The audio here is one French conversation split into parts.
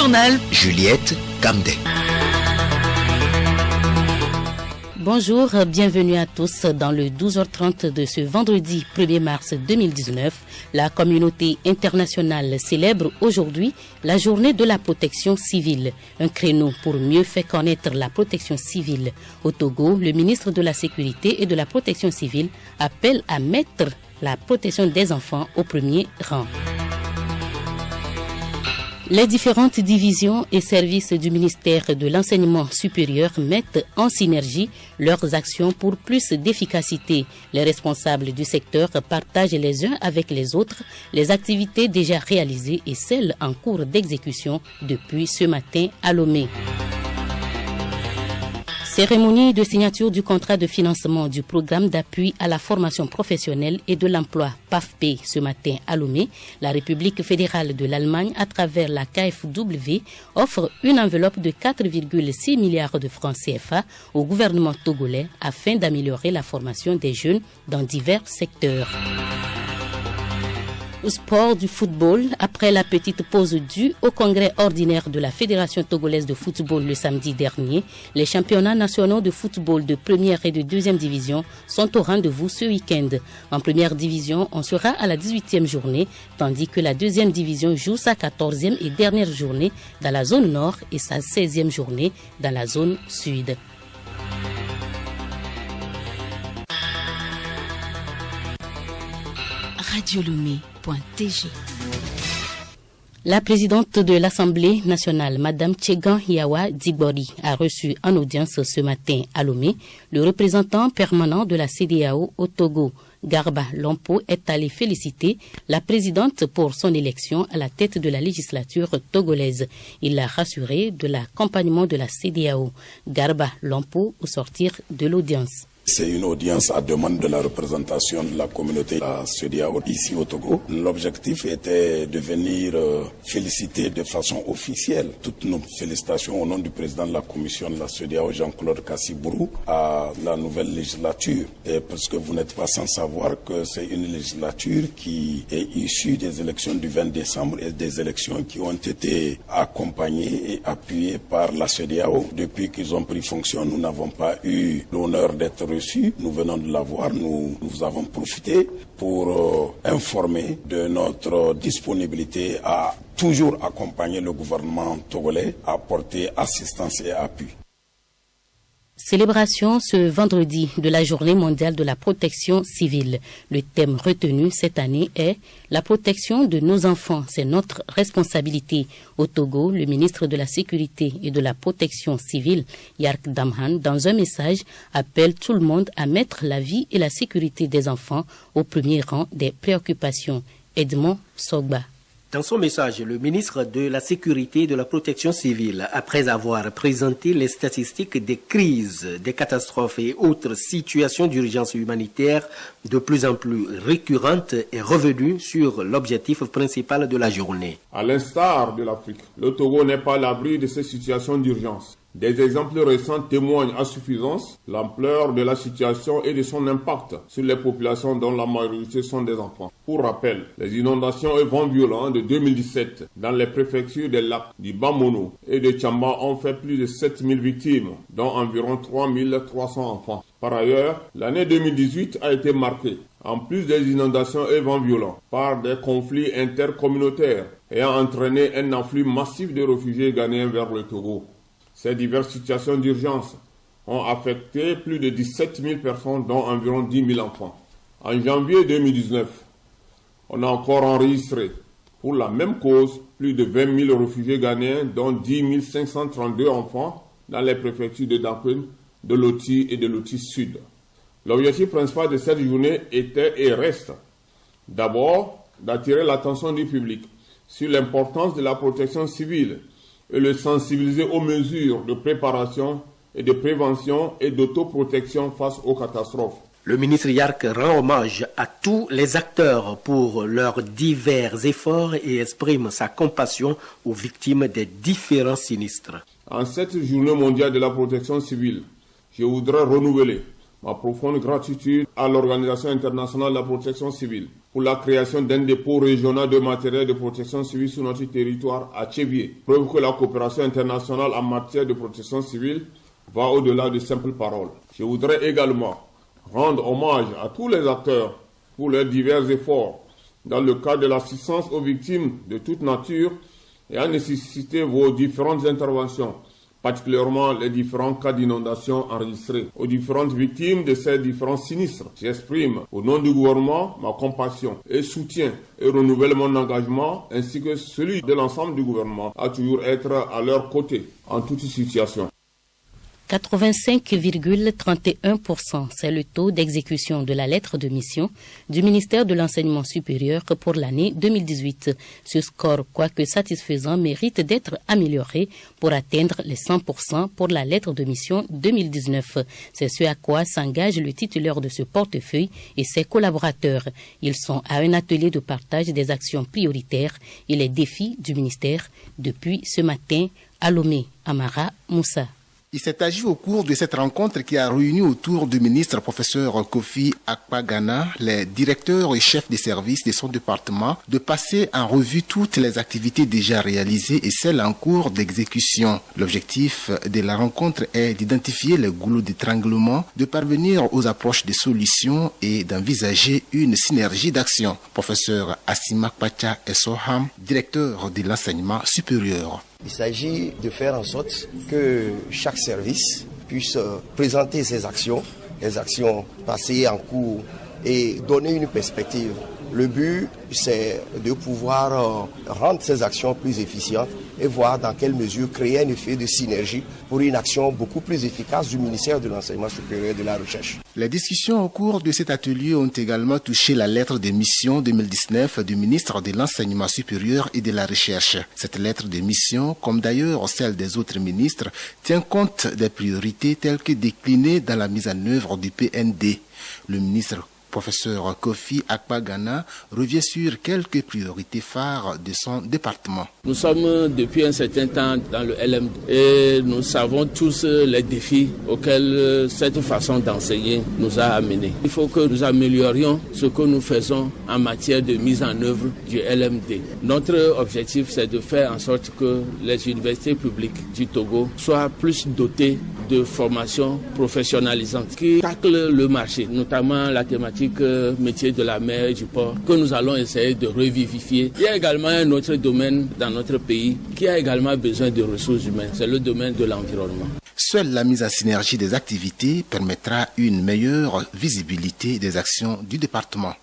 journal Juliette Camdet. Bonjour, bienvenue à tous. Dans le 12h30 de ce vendredi 1er mars 2019, la communauté internationale célèbre aujourd'hui la journée de la protection civile. Un créneau pour mieux faire connaître la protection civile. Au Togo, le ministre de la Sécurité et de la Protection civile appelle à mettre la protection des enfants au premier rang. Les différentes divisions et services du ministère de l'Enseignement supérieur mettent en synergie leurs actions pour plus d'efficacité. Les responsables du secteur partagent les uns avec les autres les activités déjà réalisées et celles en cours d'exécution depuis ce matin à Lomé. Cérémonie de signature du contrat de financement du programme d'appui à la formation professionnelle et de l'emploi PAFP ce matin à Lomé. La République fédérale de l'Allemagne, à travers la KfW, offre une enveloppe de 4,6 milliards de francs CFA au gouvernement togolais afin d'améliorer la formation des jeunes dans divers secteurs. Au sport du football, après la petite pause due au congrès ordinaire de la Fédération togolaise de football le samedi dernier, les championnats nationaux de football de première et de deuxième division sont au rendez-vous ce week-end. En première division, on sera à la 18e journée, tandis que la deuxième division joue sa 14e et dernière journée dans la zone nord et sa 16e journée dans la zone sud. radiolomé.tg. La présidente de l'Assemblée nationale, Madame Tchegan Yawa Digbori, a reçu en audience ce matin à Lomé le représentant permanent de la CEDEAO au Togo. Garba Lompo est allé féliciter la présidente pour son élection à la tête de la législature togolaise. Il l'a rassuré de l'accompagnement de la CEDEAO. Garba Lompo au sortir de l'audience. C'est une audience à demande de la représentation de la communauté de la CEDEAO ici au Togo. L'objectif était de venir féliciter de façon officielle toutes nos félicitations au nom du président de la commission de la CEDEAO, Jean-Claude Kassibourou, à la nouvelle législature. Et parce que vous n'êtes pas sans savoir que c'est une législature qui est issue des élections du 20 décembre et des élections qui ont été accompagnées et appuyées par la CEDEAO. Depuis qu'ils ont pris fonction, nous n'avons pas eu l'honneur d'être reçu. Nous venons de l'avoir, nous avons profité pour informer de notre disponibilité à toujours accompagner le gouvernement togolais, à apporter assistance et appui. Célébration ce vendredi de la Journée mondiale de la protection civile. Le thème retenu cette année est « La protection de nos enfants, c'est notre responsabilité ». Au Togo, le ministre de la Sécurité et de la Protection civile, Yark Damhan, dans un message, appelle tout le monde à mettre la vie et la sécurité des enfants au premier rang des préoccupations. Edmond Sogba. Dans son message, le ministre de la Sécurité et de la Protection civile, après avoir présenté les statistiques des crises, des catastrophes et autres situations d'urgence humanitaire de plus en plus récurrentes, est revenu sur l'objectif principal de la journée. À l'instar de l'Afrique, le Togo n'est pas à l'abri de ces situations d'urgence. Des exemples récents témoignent à suffisance l'ampleur de la situation et de son impact sur les populations dont la majorité sont des enfants. Pour rappel, les inondations et vents violents de 2017 dans les préfectures des lacs du Bamono et de Tchamba ont fait plus de 7000 victimes, dont environ 3300 enfants. Par ailleurs, l'année 2018 a été marquée, en plus des inondations et vents violents, par des conflits intercommunautaires ayant entraîné un afflux massif de réfugiés ghanéens vers le Togo. Ces diverses situations d'urgence ont affecté plus de 17 000 personnes, dont environ 10 000 enfants. En janvier 2019, on a encore enregistré, pour la même cause, plus de 20 000 réfugiés ghanéens, dont 10 532 enfants, dans les préfectures de Dankwen, de Loti et de Loti Sud. L'objectif principal de cette journée était et reste, d'abord, d'attirer l'attention du public sur l'importance de la protection civile et le sensibiliser aux mesures de préparation et de prévention et d'autoprotection face aux catastrophes. Le ministre Yark rend hommage à tous les acteurs pour leurs divers efforts et exprime sa compassion aux victimes des différents sinistres. En cette journée mondiale de la protection civile, je voudrais renouveler ma profonde gratitude à l'Organisation internationale de la protection civile pour la création d'un dépôt régional de matériel de protection civile sur notre territoire à Tchévié. Preuve que la coopération internationale en matière de protection civile va au-delà de simples paroles. Je voudrais également rendre hommage à tous les acteurs pour leurs divers efforts dans le cadre de l'assistance aux victimes de toute nature et à nécessiter vos différentes interventions, particulièrement les différents cas d'inondation enregistrés. Aux différentes victimes de ces différents sinistres, j'exprime au nom du gouvernement ma compassion et soutien et renouvelle mon engagement ainsi que celui de l'ensemble du gouvernement à toujours être à leur côté en toute situation. 85,31%, c'est le taux d'exécution de la lettre de mission du ministère de l'Enseignement supérieur pour l'année 2018. Ce score, quoique satisfaisant, mérite d'être amélioré pour atteindre les 100% pour la lettre de mission 2019. C'est ce à quoi s'engage le titulaire de ce portefeuille et ses collaborateurs. Ils sont à un atelier de partage des actions prioritaires et les défis du ministère depuis ce matin à Lomé. Amara Moussa. Il s'est agi au cours de cette rencontre qui a réuni autour du ministre professeur Kofi Akpagana, les directeurs et chefs des services de son département, de passer en revue toutes les activités déjà réalisées et celles en cours d'exécution. L'objectif de la rencontre est d'identifier les goulots d'étranglement, de parvenir aux approches de solutions et d'envisager une synergie d'action. Professeur Asimak Pacha Essoham, directeur de l'enseignement supérieur. Il s'agit de faire en sorte que chaque service puisse présenter ses actions, les actions passées en cours et donner une perspective. Le but, c'est de pouvoir rendre ces actions plus efficientes et voir dans quelle mesure créer un effet de synergie pour une action beaucoup plus efficace du ministère de l'Enseignement supérieur et de la Recherche. Les discussions au cours de cet atelier ont également touché la lettre de mission 2019 du ministre de l'Enseignement supérieur et de la Recherche. Cette lettre de mission, comme d'ailleurs celle des autres ministres, tient compte des priorités telles que déclinées dans la mise en œuvre du PND. Le ministre professeur Kofi Akpagana revient sur quelques priorités phares de son département. Nous sommes depuis un certain temps dans le LM2 et nous savons tous les défis auxquels cette façon d'enseigner nous a amenés. Il faut que nous améliorions ce que nous faisons en matière de mise en œuvre du LMD. Notre objectif, c'est de faire en sorte que les universités publiques du Togo soient plus dotées de formation professionnalisante qui tacle le marché, notamment la thématique métier de la mer et du port, que nous allons essayer de revivifier. Il y a également un autre domaine dans notre pays qui a également besoin de ressources humaines, c'est le domaine de l'environnement. Seule la mise en synergie des activités permettra une meilleure visibilité des actions du département.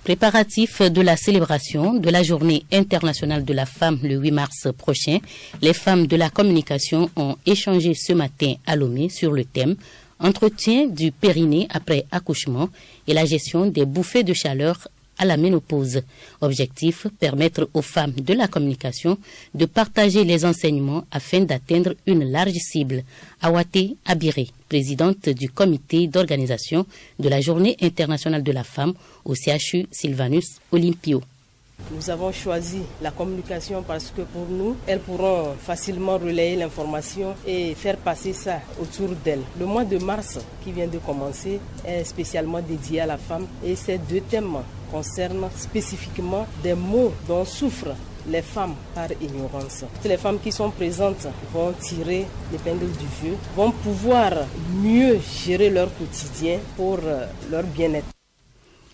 Préparatifs de la célébration de la Journée internationale de la femme le 8 mars prochain, les femmes de la communication ont échangé ce matin à Lomé sur le thème « Entretien du périnée après accouchement et la gestion des bouffées de chaleur à la ménopause ». Objectif, permettre aux femmes de la communication de partager les enseignements afin d'atteindre une large cible. Awate Abiré, présidente du comité d'organisation de la Journée internationale de la femme au CHU Sylvanus Olympio. Nous avons choisi la communication parce que pour nous, elles pourront facilement relayer l'information et faire passer ça autour d'elles. Le mois de mars qui vient de commencer est spécialement dédié à la femme et ces deux thèmes concernent spécifiquement des maux dont souffrent les femmes par ignorance. Les femmes qui sont présentes vont tirer l'épingle du jeu, vont pouvoir mieux gérer leur quotidien pour leur bien-être.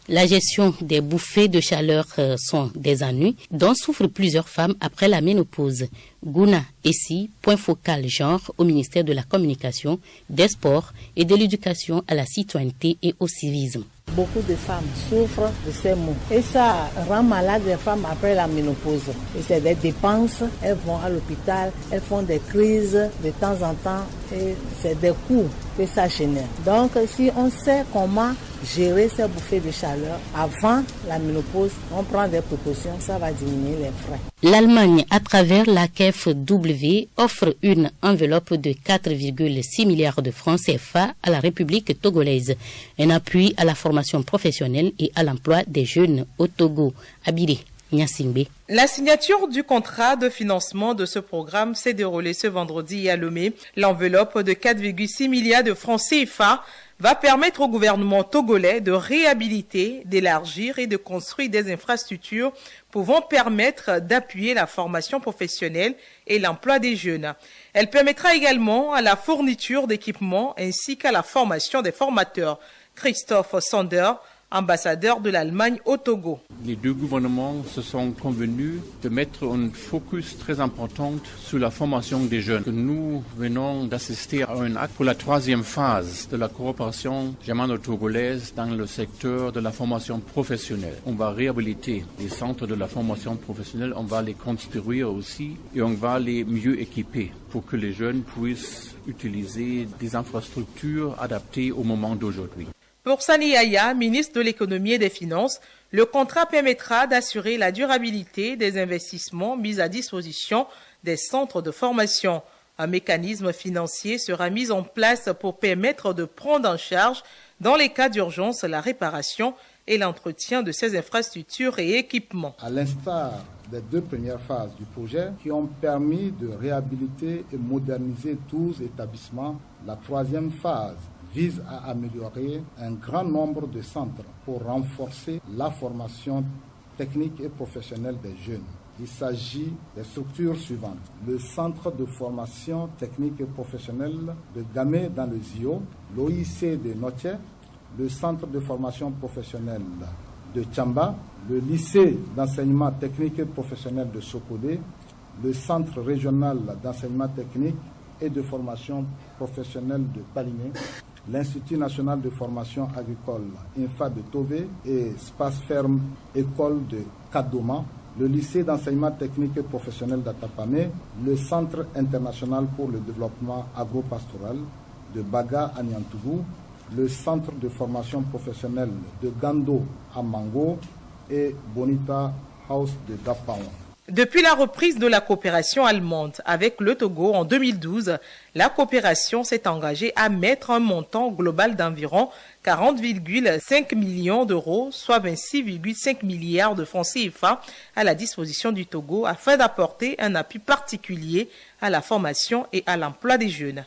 La gestion des bouffées de chaleur sont des ennuis dont souffrent plusieurs femmes après la ménopause. Gouna Essi, point focal genre au ministère de la Communication, des Sports et de l'Éducation à la citoyenneté et au civisme. Beaucoup de femmes souffrent de ces maux et ça rend malade les femmes après la ménopause. Et c'est des dépenses, elles vont à l'hôpital, elles font des crises de temps en temps et c'est des coûts que ça génère. Donc si on sait comment gérer ces bouffées de chaleur avant la ménopause, on prend des précautions, ça va diminuer les frais. L'Allemagne, à travers la KfW, offre une enveloppe de 4,6 milliards de francs CFA à la République togolaise. Un appui à la formation professionnelle et à l'emploi des jeunes au Togo. Abiri. Nyasingbe. La signature du contrat de financement de ce programme s'est déroulée ce vendredi à Lomé. L'enveloppe de 4,6 milliards de francs CFA va permettre au gouvernement togolais de réhabiliter, d'élargir et de construire des infrastructures pouvant permettre d'appuyer la formation professionnelle et l'emploi des jeunes. Elle permettra également à la fourniture d'équipements ainsi qu'à la formation des formateurs. Christophe Sander, ambassadeur de l'Allemagne au Togo. Les deux gouvernements se sont convenus de mettre un focus très important sur la formation des jeunes. Nous venons d'assister à un acte pour la troisième phase de la coopération germano-togolaise dans le secteur de la formation professionnelle. On va réhabiliter les centres de la formation professionnelle, on va les construire aussi et on va les mieux équiper pour que les jeunes puissent utiliser des infrastructures adaptées au moment d'aujourd'hui. Pour Sani Yaya, ministre de l'Économie et des Finances, le contrat permettra d'assurer la durabilité des investissements mis à disposition des centres de formation. Un mécanisme financier sera mis en place pour permettre de prendre en charge, dans les cas d'urgence, la réparation et l'entretien de ces infrastructures et équipements. À l'instar des deux premières phases du projet qui ont permis de réhabiliter et moderniser 12 établissements, la troisième phase vise à améliorer un grand nombre de centres pour renforcer la formation technique et professionnelle des jeunes. Il s'agit des structures suivantes. Le centre de formation technique et professionnelle de Gamé dans le Zio, l'OIC de Notier, le centre de formation professionnelle de Tchamba, le lycée d'enseignement technique et professionnel de Sokodé, le centre régional d'enseignement technique et de formation professionnelle de Palimé, l'Institut national de formation agricole INFA de Tové et Space Ferme École de Kadoma, le lycée d'enseignement technique et professionnel d'Atapamé, le Centre international pour le développement agro-pastoral de Baga à Niantougou, le Centre de formation professionnelle de Gando à Mango et Bonita House de Dapaon. Depuis la reprise de la coopération allemande avec le Togo en 2012, la coopération s'est engagée à mettre un montant global d'environ 40,5 millions d'euros, soit 26,5 milliards de francs CFA, à la disposition du Togo afin d'apporter un appui particulier à la formation et à l'emploi des jeunes.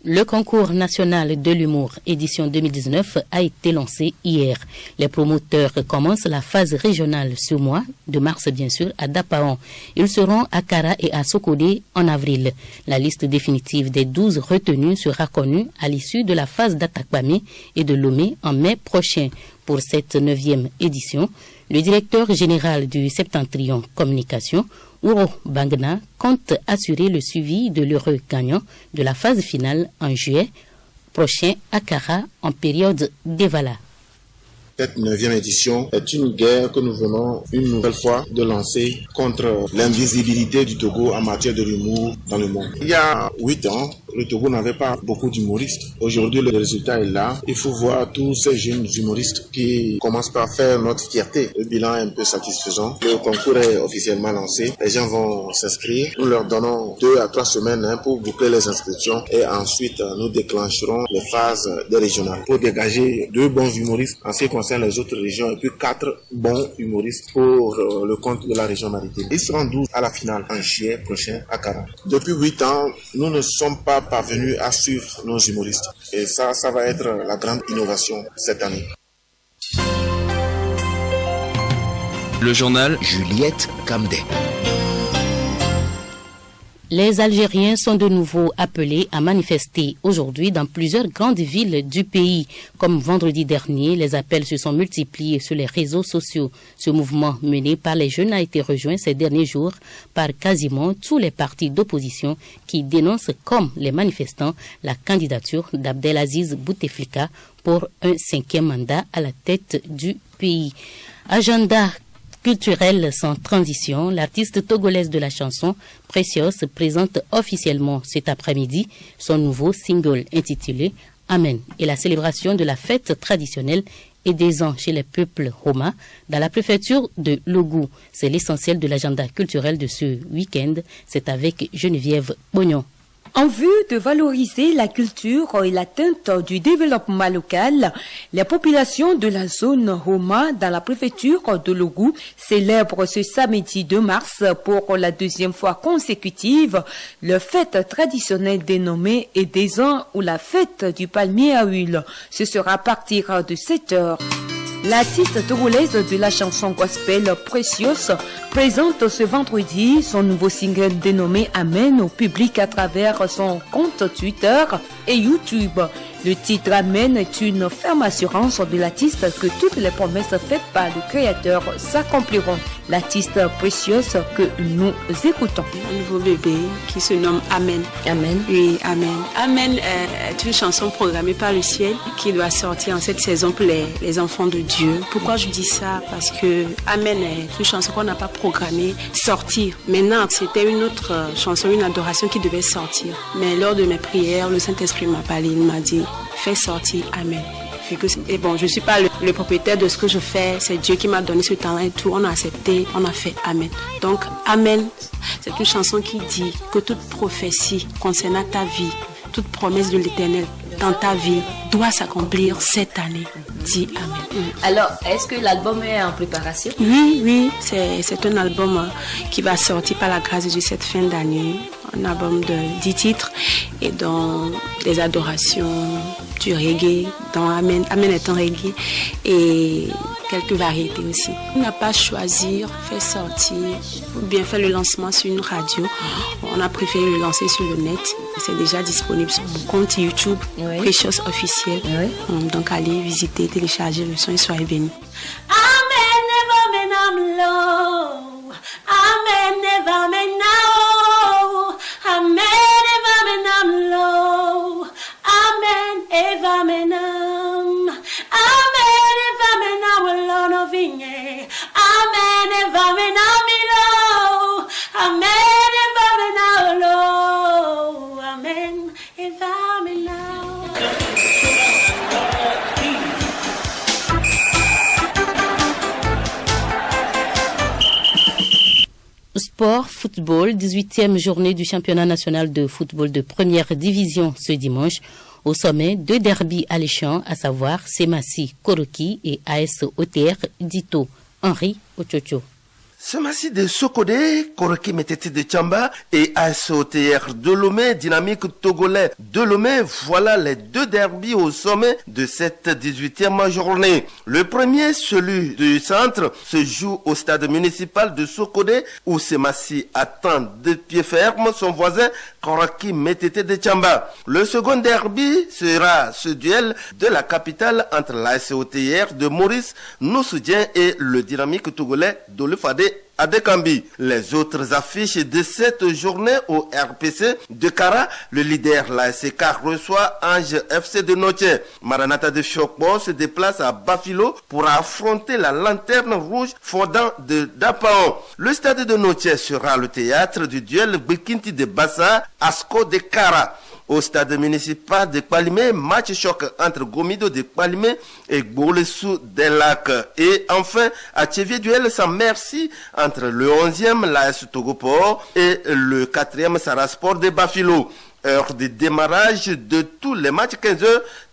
Le concours national de l'humour édition 2019 a été lancé hier. Les promoteurs commencent la phase régionale ce mois, de mars bien sûr, à Dapaon. Ils seront à Kara et à Sokodé en avril. La liste définitive des 12 retenus sera connue à l'issue de la phase d'Atakpamé et de Lomé en mai prochain. Pour cette 9e édition, le directeur général du Septentrion Communication, Ouro Bangna, compte assurer le suivi de l'heureux gagnant de la phase finale en juillet prochain à Kara en période d'Evala. Cette 9e édition est une guerre que nous venons une nouvelle fois de lancer contre l'invisibilité du Togo en matière de l'humour dans le monde. Il y a 8 ans, le Togo n'avait pas beaucoup d'humoristes. Aujourd'hui, le résultat est là. Il faut voir tous ces jeunes humoristes qui commencent par faire notre fierté. Le bilan est un peu satisfaisant. Le concours est officiellement lancé. Les gens vont s'inscrire. Nous leur donnons 2 à 3 semaines pour boucler les inscriptions et ensuite nous déclencherons les phases des régionales pour dégager 2 bons humoristes en ce qui concerne les autres régions et puis 4 bons humoristes pour le compte de la région maritime. Ils seront 12 à la finale en juillet prochain à Kara. Depuis 8 ans, nous ne sommes pas parvenus à suivre nos humoristes. Et ça va être la grande innovation cette année. Le journal Juliette Kamdé. Les Algériens sont de nouveau appelés à manifester aujourd'hui dans plusieurs grandes villes du pays. Comme vendredi dernier, les appels se sont multipliés sur les réseaux sociaux. Ce mouvement mené par les jeunes a été rejoint ces derniers jours par quasiment tous les partis d'opposition qui dénoncent comme les manifestants la candidature d'Abdelaziz Bouteflika pour un 5e mandat à la tête du pays. Agenda culturelle sans transition, l'artiste togolaise de la chanson Precious présente officiellement cet après-midi son nouveau single intitulé Amen et la célébration de la fête traditionnelle et des ans chez les peuples Homa dans la préfecture de Logou. C'est l'essentiel de l'agenda culturel de ce week-end. C'est avec Geneviève Bognon. En vue de valoriser la culture et l'atteinte du développement local, les populations de la zone Roma dans la préfecture de Logou célèbrent ce samedi 2 mars pour la deuxième fois consécutive le fête traditionnelle dénommée Edezan ou la fête du palmier à huile. Ce sera à partir de 7h. L'artiste togolaise de la chanson gospel Precious présente ce vendredi son nouveau single dénommé Amen au public à travers son compte Twitter et YouTube. Le titre Amen est une ferme assurance de l'artiste que toutes les promesses faites par le créateur s'accompliront. L'artiste Precious que nous écoutons. Un nouveau bébé qui se nomme Amen. Amen. Oui, Amen. Amen est une chanson programmée par le ciel qui doit sortir en cette saison pour les enfants de Dieu. Pourquoi je dis ça? Parce que Amen est une chanson qu'on n'a pas programmée sortir. Maintenant, c'était une autre chanson, une adoration qui devait sortir. Mais lors de mes prières, le Saint-Esprit m'a parlé, il m'a dit, fais sortir Amen. Et bon, je ne suis pas le propriétaire de ce que je fais, c'est Dieu qui m'a donné ce talent et tout. On a accepté, on a fait Amen. Donc, Amen, c'est une chanson qui dit que toute prophétie concernant ta vie, toute promesse de l'Éternel dans ta vie doit s'accomplir cette année. Dis Amen. Alors, est-ce que l'album est en préparation? Oui, c'est un album qui va sortir par la grâce de Dieu cette fin d'année. Un album de 10 titres et dans des adorations, du reggae, dans Amen est un reggae et quelques variétés aussi. On n'a pas choisi faire sortir ou bien faire le lancement sur une radio. On a préféré le lancer sur le net. C'est déjà disponible sur mon compte YouTube, Precious officiel. Donc allez visiter, télécharger le son et soyez bénis. Amen, never men I'm low. Amen, never men now. Amen, never men I'm low. Amen, ever men I'm. Amen, ever men I'm alone of Inge. Amen, ever men I'm low. Amen, ever men I'm low. Amen, ever men I'm. Sport, football, 18e journée du championnat national de football de première division ce dimanche. Au sommet, 2 derbys alléchants, à savoir Semassi Koroki et AS OTR Dito. Henri Ochocho. Semassi de Sokodé, Koroki Metete de Tchamba et AS OTR de Lomé, Dynamique Togolais de Lomé, voilà les 2 derbys au sommet de cette 18e journée. Le premier, celui du centre, se joue au stade municipal de Sokodé où Semassi attend de pied ferme son voisin Koroki Metete de Tchamba. Le second derby sera ce duel de la capitale entre l'AS OTR de Maurice Noussoudien et le Dynamique Togolais de Lefadé à Dekambi. Les autres affiches de cette journée au RPC de Kara, le leader l'ASK reçoit Ange FC de Notier. Maranatha de Chokbo se déplace à Bafilo pour affronter la lanterne rouge Fondant de Dapaon. Le stade de Notier sera le théâtre du duel Bikinti de Bassa, Asko de Kara. Au stade municipal de Kpalimé, match choc entre Gomido de Kpalimé et Gbolessou des Lacs. Et enfin, à Tchévier, duel sans merci entre le 11e l'AS Togoport et le 4e Sarasport de Bafilo. Heure de démarrage de tous les matchs 15h.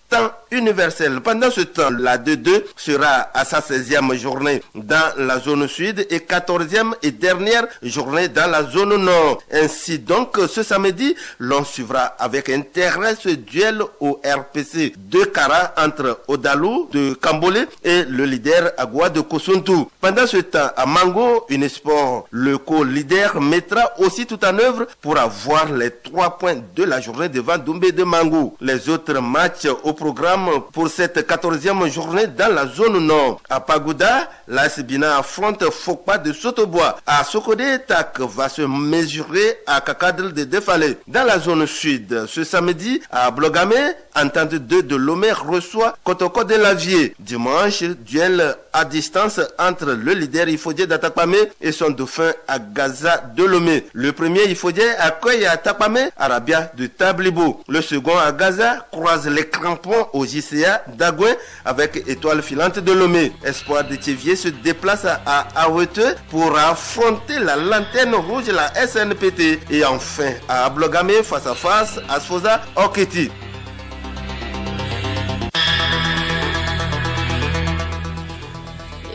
Temps universel. Pendant ce temps, la 2-2 sera à sa 16e journée dans la zone sud et 14e et dernière journée dans la zone nord. Ainsi donc, ce samedi, l'on suivra avec intérêt ce duel au RPC de Kara entre Odalou de Kambolé et le leader Agua de Kosuntu. Pendant ce temps, à Mango, Unisport, le co-leader, mettra aussi tout en œuvre pour avoir les 3 points de la journée devant Doumbé de Mango. Les autres matchs au programme pour cette 14e journée dans la zone nord. À Pagoda, l'AS Bina affronte Fokpa de Sotobois. À Sokodé, TAC va se mesurer à Kakadl de Defalé. Dans la zone sud, ce samedi, à Blogamé, Entente 2 de Lomé reçoit Kotoko de Lavier. Dimanche, duel à distance entre le leader Ifodje d'Atakpamé et son dauphin à Gaza de Lomé. Le premier Ifodje accueille à Atakpamé Arabia de Tablibo. Le second à Gaza croise les crampons point au JCA d'Agouin avec Étoile Filante de Lomé. Espoir de Thiévier se déplace à Awete pour affronter la Lanterne Rouge, la SNPT. Et enfin à Ablogamé face à face à Sfosa Oketi.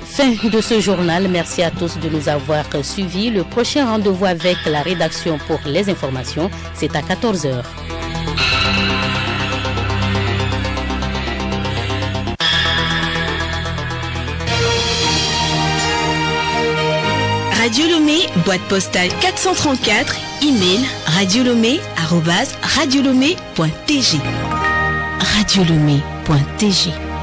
Fin de ce journal. Merci à tous de nous avoir suivis. Le prochain rendez-vous avec la rédaction pour les informations, c'est à 14h. Radio Lomé, boîte postale 434, email radiolomé@radiolomé.tg. Radiolomé.tg